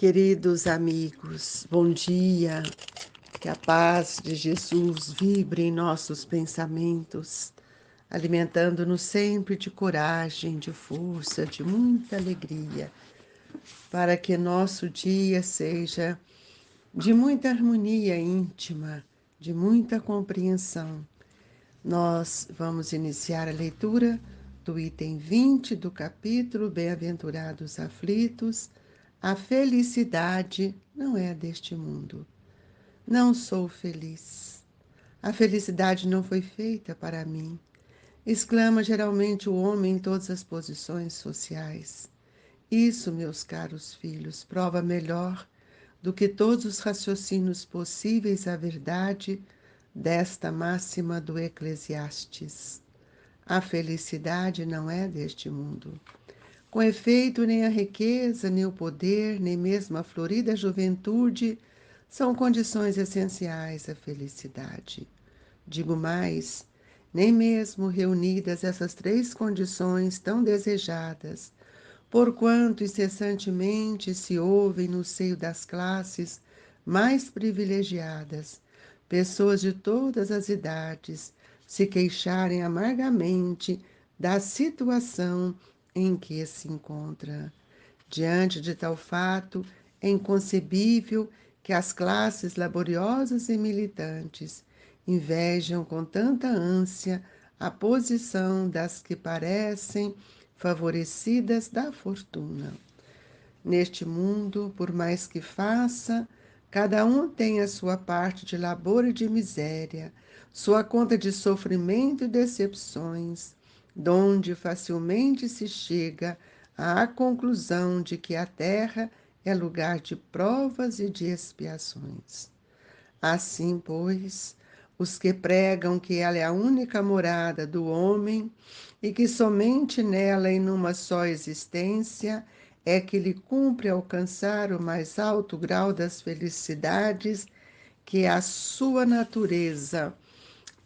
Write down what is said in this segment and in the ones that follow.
Queridos amigos, bom dia, que a paz de Jesus vibre em nossos pensamentos, alimentando-nos sempre de coragem, de força, de muita alegria, para que nosso dia seja de muita harmonia íntima, de muita compreensão. Nós vamos iniciar a leitura do item 20 do capítulo Bem-aventurados aflitos. A felicidade não é deste mundo. Não sou feliz. A felicidade não foi feita para mim. Exclama geralmente o homem em todas as posições sociais. Isso, meus caros filhos, prova melhor do que todos os raciocínios possíveis a verdade desta máxima do Eclesiastes. A felicidade não é deste mundo. Com efeito, nem a riqueza, nem o poder, nem mesmo a florida juventude são condições essenciais à felicidade. Digo mais, nem mesmo reunidas essas três condições tão desejadas, porquanto incessantemente se ouvem no seio das classes mais privilegiadas, pessoas de todas as idades se queixarem amargamente da situação em que se encontra. Diante de tal fato, é inconcebível que as classes laboriosas e militantes invejam com tanta ânsia a posição das que parecem favorecidas da fortuna. Neste mundo, por mais que faça, cada um tem a sua parte de labor e de miséria, sua conta de sofrimento e decepções, donde facilmente se chega à conclusão de que a terra é lugar de provas e de expiações. Assim, pois, os que pregam que ela é a única morada do homem e que somente nela e numa só existência é que lhe cumpre alcançar o mais alto grau das felicidades que a sua natureza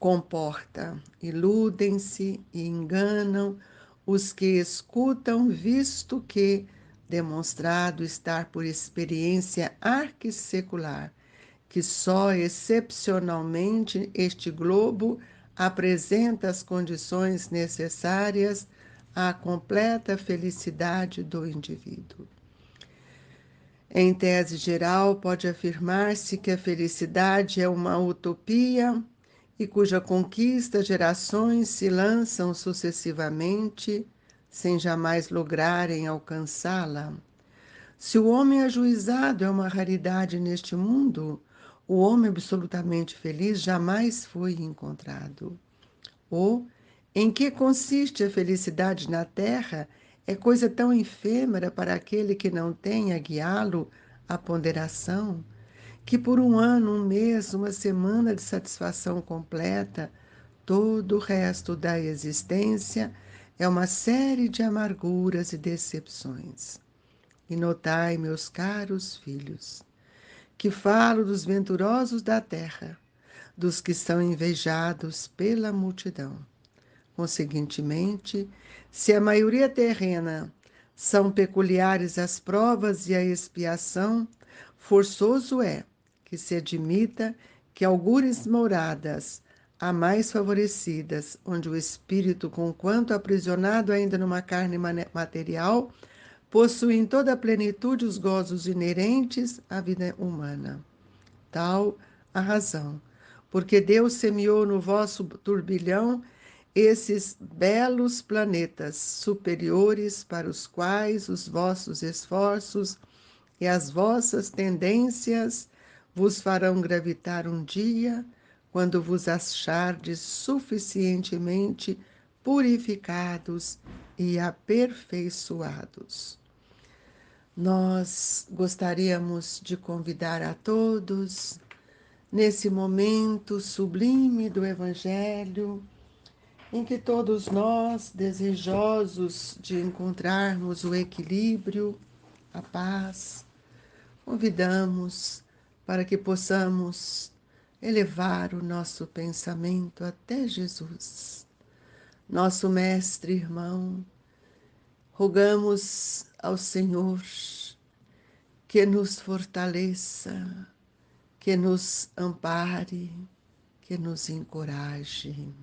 comporta. Iludem-se e enganam os que escutam, visto que, demonstrado estar por experiência arquissecular, que só excepcionalmente este globo apresenta as condições necessárias à completa felicidade do indivíduo. Em tese geral, pode afirmar-se que a felicidade é uma utopia e cuja conquista gerações se lançam sucessivamente sem jamais lograrem alcançá-la. Se o homem ajuizado é uma raridade neste mundo, o homem absolutamente feliz jamais foi encontrado. Ou, em que consiste a felicidade na terra, é coisa tão efêmera para aquele que não tem a guiá-lo a ponderação, que por um ano, um mês, uma semana de satisfação completa, todo o resto da existência é uma série de amarguras e decepções. E notai, meus caros filhos, que falo dos venturosos da terra, dos que são invejados pela multidão. Conseguintemente, se a maioria terrena são peculiares as provas e a expiação, forçoso é que se admita que algures moradas há mais favorecidas, onde o espírito, conquanto aprisionado ainda numa carne material, possui em toda a plenitude os gozos inerentes à vida humana. Tal a razão, porque Deus semeou no vosso turbilhão esses belos planetas superiores para os quais os vossos esforços e as vossas tendências vos farão gravitar um dia, quando vos achardes suficientemente purificados e aperfeiçoados. Nós gostaríamos de convidar a todos, nesse momento sublime do Evangelho, em que todos nós, desejosos de encontrarmos o equilíbrio, a paz, convidamos para que possamos elevar o nosso pensamento até Jesus, nosso mestre irmão. Rogamos ao Senhor que nos fortaleça, que nos ampare, que nos encoraje.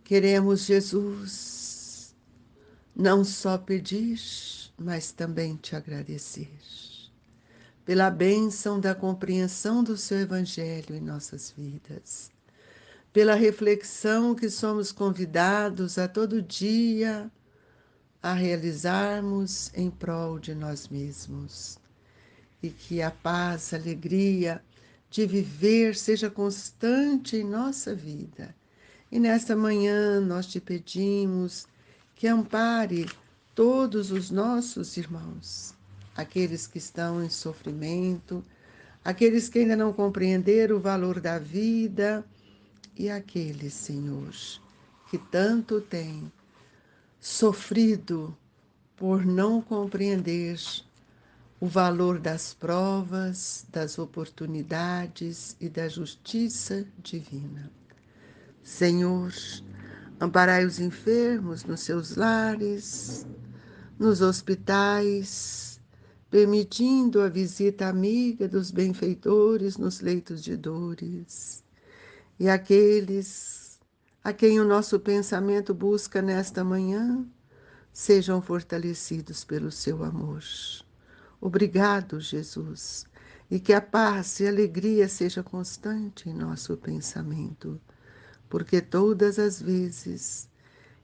Queremos, Jesus, não só pedir, mas também te agradecer pela bênção da compreensão do seu Evangelho em nossas vidas, pela reflexão que somos convidados a todo dia a realizarmos em prol de nós mesmos. E que a paz, a alegria de viver seja constante em nossa vida. E nesta manhã nós te pedimos que ampare todos os nossos irmãos, aqueles que estão em sofrimento, aqueles que ainda não compreenderam o valor da vida e aqueles, Senhor, que tanto têm sofrido por não compreender o valor das provas, das oportunidades e da justiça divina. Senhor, amparai os enfermos nos seus lares, nos hospitais, permitindo a visita amiga dos benfeitores nos leitos de dores. E aqueles a quem o nosso pensamento busca nesta manhã, sejam fortalecidos pelo seu amor. Obrigado, Jesus, e que a paz e a alegria seja constante em nosso pensamento, porque todas as vezes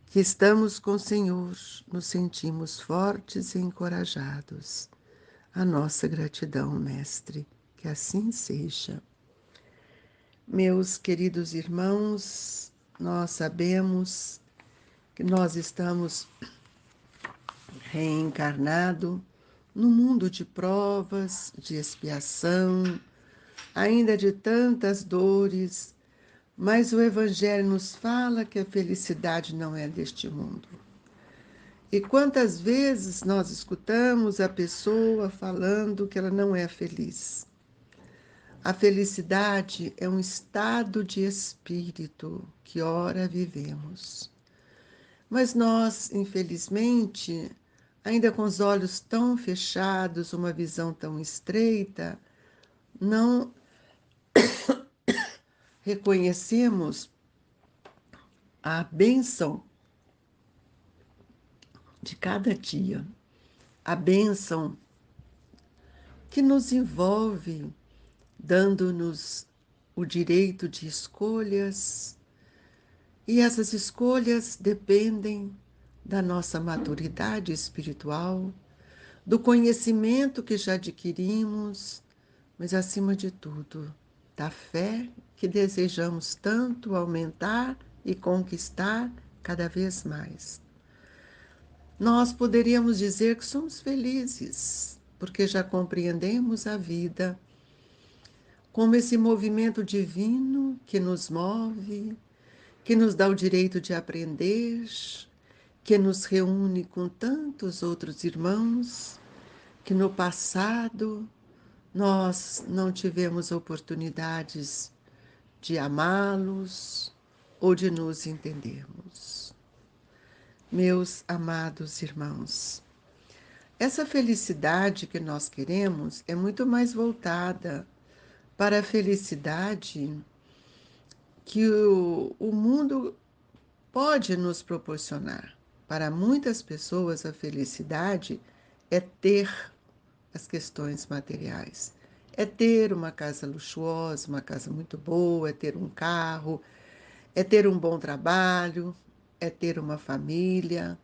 que estamos com o Senhor, nos sentimos fortes e encorajados. A nossa gratidão, Mestre, que assim seja. Meus queridos irmãos, nós sabemos que nós estamos reencarnados no mundo de provas, de expiação, ainda de tantas dores, mas o Evangelho nos fala que a felicidade não é deste mundo. E quantas vezes nós escutamos a pessoa falando que ela não é feliz? A felicidade é um estado de espírito que ora vivemos. Mas nós, infelizmente, ainda com os olhos tão fechados, uma visão tão estreita, não reconhecemos a bênção de cada dia, a bênção que nos envolve, dando-nos o direito de escolhas, e essas escolhas dependem da nossa maturidade espiritual, do conhecimento que já adquirimos, mas acima de tudo, da fé que desejamos tanto aumentar e conquistar cada vez mais. Nós poderíamos dizer que somos felizes, porque já compreendemos a vida como esse movimento divino que nos move, que nos dá o direito de aprender, que nos reúne com tantos outros irmãos, que no passado nós não tivemos oportunidades de amá-los ou de nos entendermos. Meus amados irmãos, essa felicidade que nós queremos é muito mais voltada para a felicidade que o mundo pode nos proporcionar. Para muitas pessoas, a felicidade é ter as questões materiais. É ter uma casa luxuosa, uma casa muito boa, é ter um carro, é ter um bom trabalho, é ter uma família.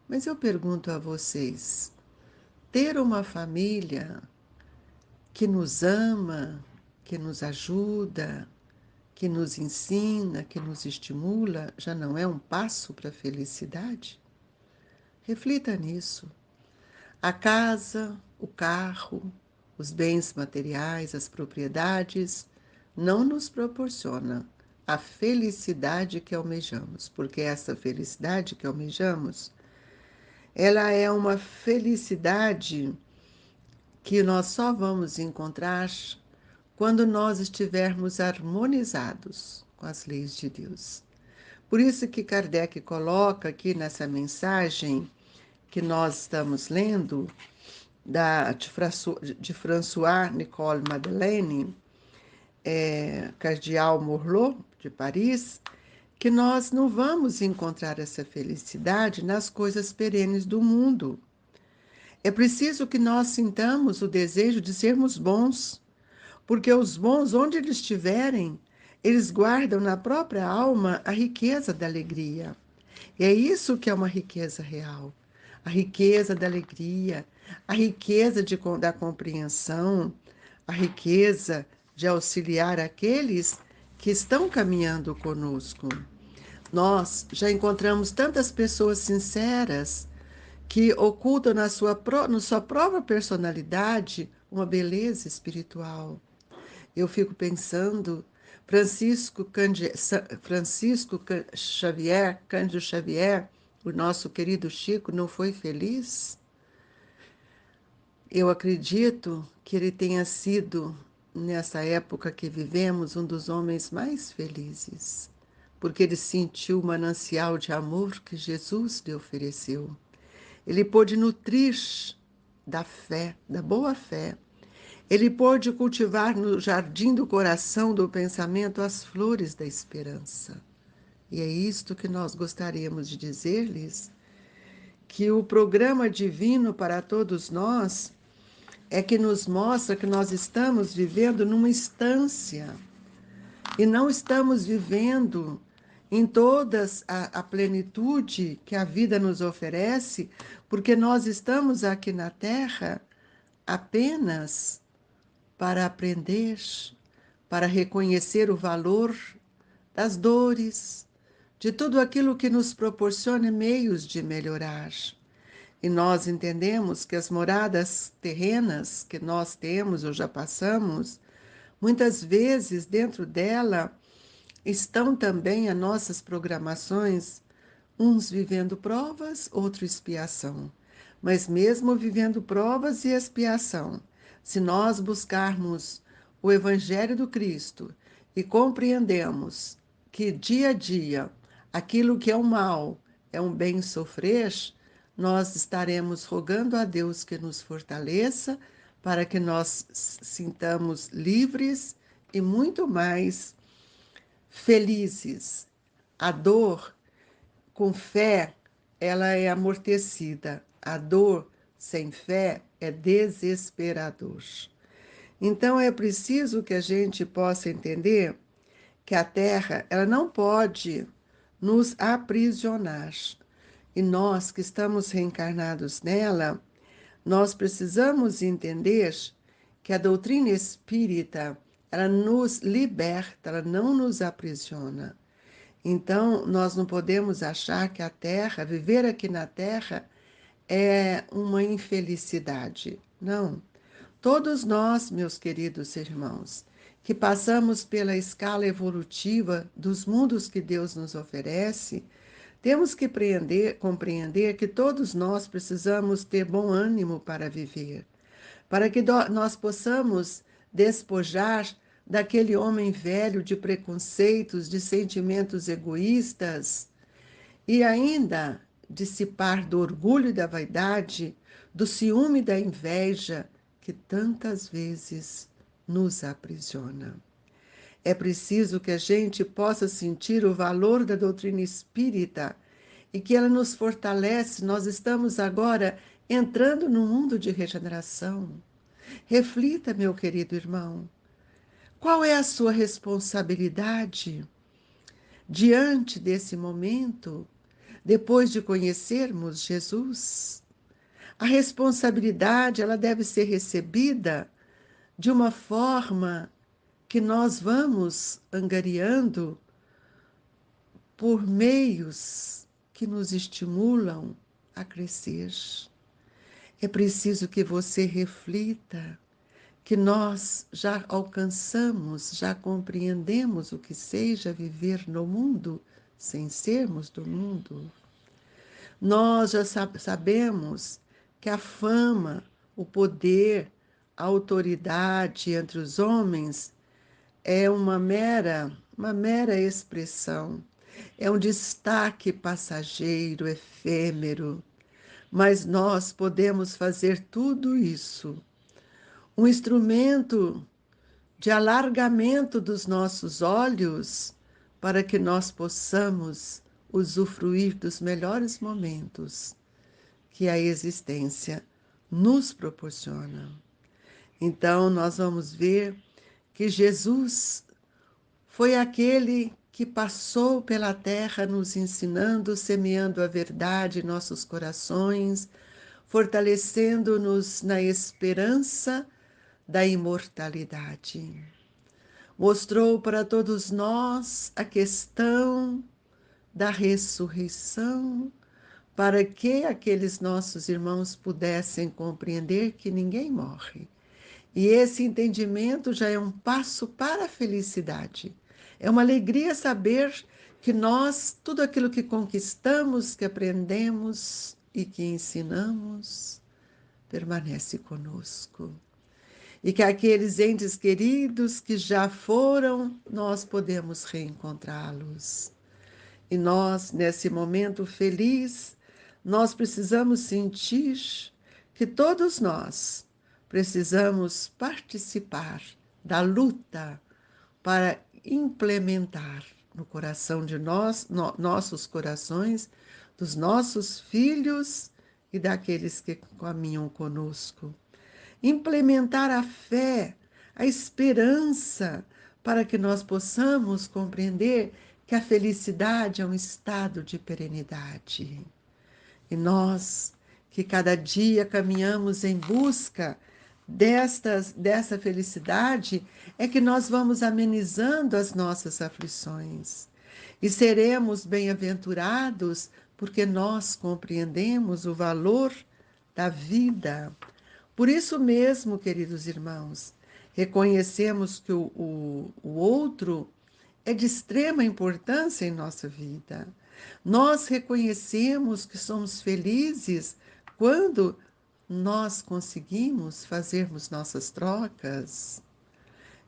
Mas eu pergunto a vocês, ter uma família que nos ama, que nos ajuda, que nos ensina, que nos estimula, já não é um passo para a felicidade? Reflita nisso. A casa, o carro, os bens materiais, as propriedades, não nos proporcionam a felicidade que almejamos, porque essa felicidade que almejamos, ela é uma felicidade que nós só vamos encontrar quando nós estivermos harmonizados com as leis de Deus. Por isso que Kardec coloca aqui nessa mensagem que nós estamos lendo, de François Nicole Madeleine, Cardeal Morlot, de Paris, que nós não vamos encontrar essa felicidade nas coisas perenes do mundo. É preciso que nós sintamos o desejo de sermos bons, porque os bons, onde eles estiverem, eles guardam na própria alma a riqueza da alegria. E é isso que é uma riqueza real. A riqueza da alegria, a riqueza da compreensão, a riqueza de auxiliar aqueles que estão caminhando conosco. Nós já encontramos tantas pessoas sinceras que ocultam na sua própria personalidade uma beleza espiritual. Eu fico pensando, Francisco Xavier, Cândido Xavier, o nosso querido Chico, não foi feliz? Eu acredito que ele tenha sido, nessa época que vivemos, um dos homens mais felizes, porque ele sentiu o manancial de amor que Jesus lhe ofereceu. Ele pôde nutrir da fé, da boa fé. Ele pôde cultivar no jardim do coração, do pensamento, as flores da esperança. E é isto que nós gostaríamos de dizer-lhes, que o programa divino para todos nós é que nos mostra que nós estamos vivendo numa instância e não estamos vivendo em todas a plenitude que a vida nos oferece, porque nós estamos aqui na Terra apenas para aprender, para reconhecer o valor das dores, de tudo aquilo que nos proporciona meios de melhorar. E nós entendemos que as moradas terrenas que nós temos ou já passamos, muitas vezes dentro dela estão também as nossas programações, uns vivendo provas, outro expiação. Mas mesmo vivendo provas e expiação, se nós buscarmos o Evangelho do Cristo e compreendemos que dia a dia aquilo que é o mal é um bem sofrer, nós estaremos rogando a Deus que nos fortaleça para que nós sintamos livres e muito mais felizes. A dor, com fé, ela é amortecida. A dor sem fé é desesperador. Então é preciso que a gente possa entender que a Terra, ela não pode nos aprisionar. E nós que estamos reencarnados nela, nós precisamos entender que a doutrina espírita, ela nos liberta, ela não nos aprisiona. Então, nós não podemos achar que a Terra, viver aqui na Terra, é uma infelicidade. Não. Todos nós, meus queridos irmãos, que passamos pela escala evolutiva dos mundos que Deus nos oferece, temos que compreender que todos nós precisamos ter bom ânimo para viver, para que nós possamos despojar daquele homem velho de preconceitos, de sentimentos egoístas e ainda dissipar do orgulho e da vaidade, do ciúme e da inveja que tantas vezes nos aprisiona. É preciso que a gente possa sentir o valor da doutrina espírita e que ela nos fortalece. Nós estamos agora entrando no mundo de regeneração. Reflita, meu querido irmão, qual é a sua responsabilidade diante desse momento, depois de conhecermos Jesus? A responsabilidade, ela deve ser recebida de uma forma que nós vamos angariando por meios que nos estimulam a crescer. É preciso que você reflita que nós já alcançamos, já compreendemos o que seja viver no mundo sem sermos do mundo. Nós já sabemos que a fama, o poder, a autoridade entre os homens é uma mera expressão, é um destaque passageiro, efêmero, mas nós podemos fazer tudo isso. Um instrumento de alargamento dos nossos olhos para que nós possamos usufruir dos melhores momentos que a existência nos proporciona. Então, nós vamos ver que Jesus foi aquele que passou pela terra nos ensinando, semeando a verdade em nossos corações, fortalecendo-nos na esperança da imortalidade. Mostrou para todos nós a questão da ressurreição, para que aqueles nossos irmãos pudessem compreender que ninguém morre. E esse entendimento já é um passo para a felicidade. É uma alegria saber que nós, tudo aquilo que conquistamos, que aprendemos e que ensinamos, permanece conosco. E que aqueles entes queridos que já foram, nós podemos reencontrá-los. E nós, nesse momento feliz, nós precisamos sentir que todos nós precisamos participar da luta para implementar no coração de nossos corações, dos nossos filhos e daqueles que caminham conosco. Implementar a fé, a esperança, para que nós possamos compreender que a felicidade é um estado de perenidade. E nós, que cada dia caminhamos em busca dessa felicidade, é que nós vamos amenizando as nossas aflições. E seremos bem-aventurados porque nós compreendemos o valor da vida. Por isso mesmo, queridos irmãos, reconhecemos que o outro é de extrema importância em nossa vida. Nós reconhecemos que somos felizes quando nós conseguimos fazermos nossas trocas.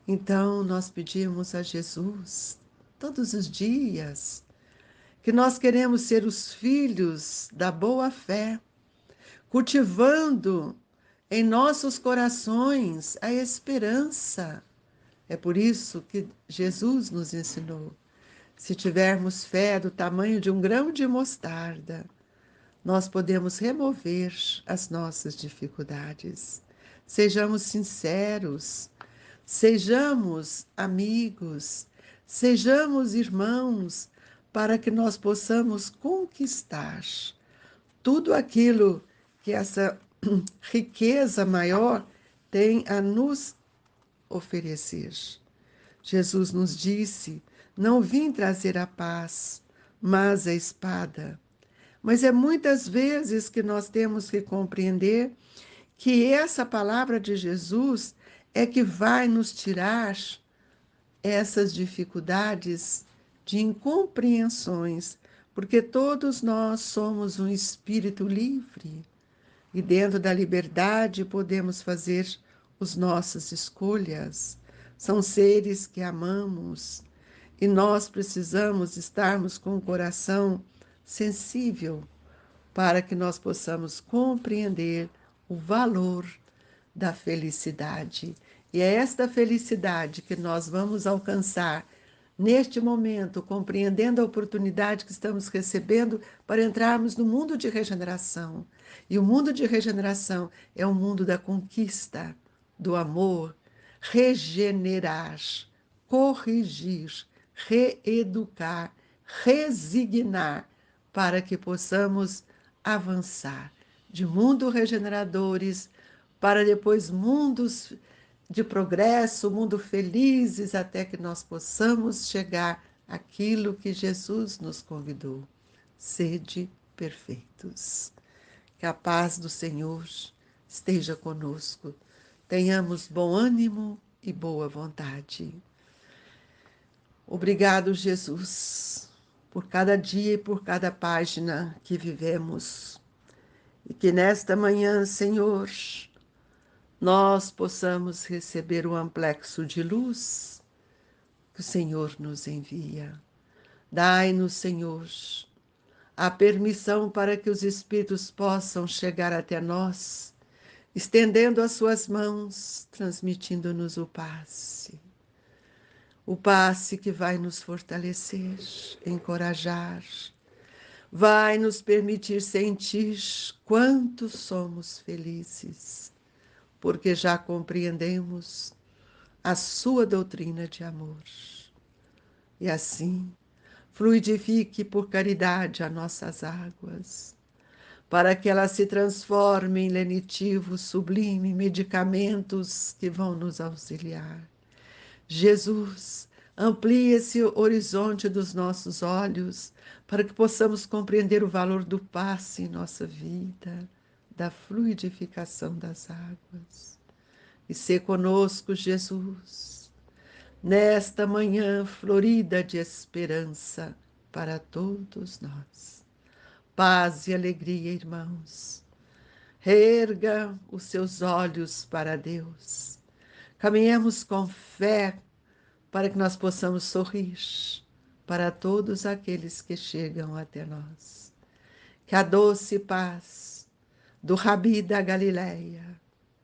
Então, nós pedimos a Jesus, todos os dias, que nós queremos ser os filhos da boa fé, cultivando em nossos corações a esperança. É por isso que Jesus nos ensinou: se tivermos fé do tamanho de um grão de mostarda, nós podemos remover as nossas dificuldades. Sejamos sinceros, sejamos amigos, sejamos irmãos, para que nós possamos conquistar tudo aquilo que essa riqueza maior tem a nos oferecer. Jesus nos disse: não vim trazer a paz, mas a espada. Mas é muitas vezes que nós temos que compreender que essa palavra de Jesus é que vai nos tirar essas dificuldades de incompreensões, porque todos nós somos um espírito livre e dentro da liberdade podemos fazer as nossas escolhas. São seres que amamos e nós precisamos estarmos com o coração sensível para que nós possamos compreender o valor da felicidade. E é esta felicidade que nós vamos alcançar neste momento, compreendendo a oportunidade que estamos recebendo para entrarmos no mundo de regeneração. E o mundo de regeneração é o mundo da conquista, do amor, regenerar, corrigir, reeducar, resignar, para que possamos avançar de mundo regeneradores para depois mundos de progresso, mundo felizes, até que nós possamos chegar àquilo que Jesus nos convidou. Sede perfeitos. Que a paz do Senhor esteja conosco. Tenhamos bom ânimo e boa vontade. Obrigado, Jesus, por cada dia e por cada página que vivemos. E que nesta manhã, Senhor, nós possamos receber o amplexo de luz que o Senhor nos envia. Dai-nos, Senhor, a permissão para que os espíritos possam chegar até nós, estendendo as suas mãos, transmitindo-nos o passe que vai nos fortalecer, encorajar, vai nos permitir sentir quanto somos felizes, porque já compreendemos a sua doutrina de amor. E assim, fluidifique por caridade as nossas águas, para que elas se transformem em lenitivos, sublime, medicamentos que vão nos auxiliar. Jesus, amplie esse horizonte dos nossos olhos, para que possamos compreender o valor do passe em nossa vida, da fluidificação das águas. E ser conosco, Jesus, nesta manhã florida de esperança para todos nós. Paz e alegria, irmãos. Reerga os seus olhos para Deus. Caminhemos com fé para que nós possamos sorrir para todos aqueles que chegam até nós. Que a doce paz do Rabi da Galileia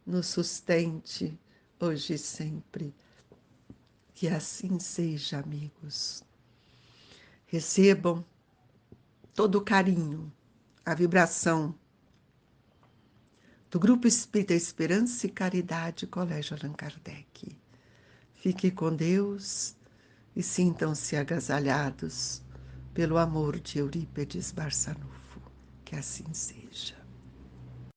nos sustente hoje e sempre. Que assim seja, amigos. Recebam todo o carinho, a vibração do Grupo Espírita Esperança e Caridade, Colégio Allan Kardec. Fique com Deus e sintam-se agasalhados pelo amor de Eurípides Barçanufo. Que assim seja.